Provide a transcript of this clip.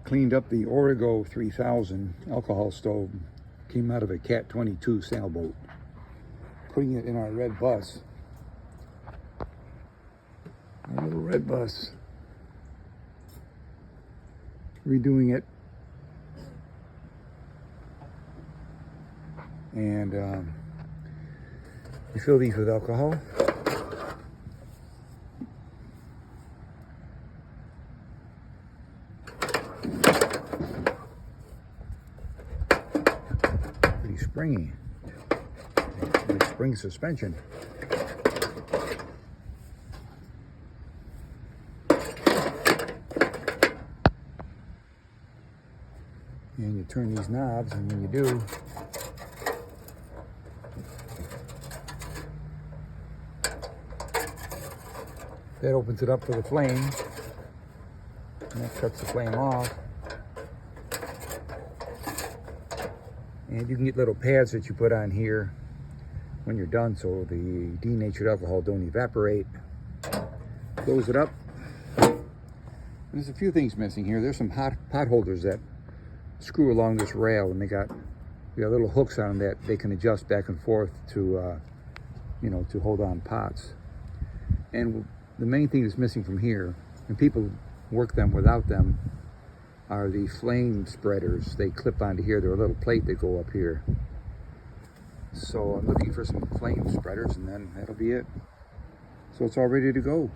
cleaned up the Origo 3000 alcohol stove. Came out of a Cat 22 sailboat. Putting it in our red bus. Our little red bus. Redoing it. And we fill these with alcohol. Pretty springy. Like spring suspension. And you turn these knobs, and when you do, that opens it up for the flame, and that cuts the flame off. And you can get little pads that you put on here when you're done, so the denatured alcohol don't evaporate. Close it up. There's a few things missing here. There's some pot holders that screw along this rail, and we got little hooks on them that they can adjust back and forth to, to hold on pots. And the main thing that's missing from here, and people work them without them, are the flame spreaders. They clip onto here. They're a little plate that go up here. So I'm looking for some flame spreaders, and then that'll be it. So it's all ready to go.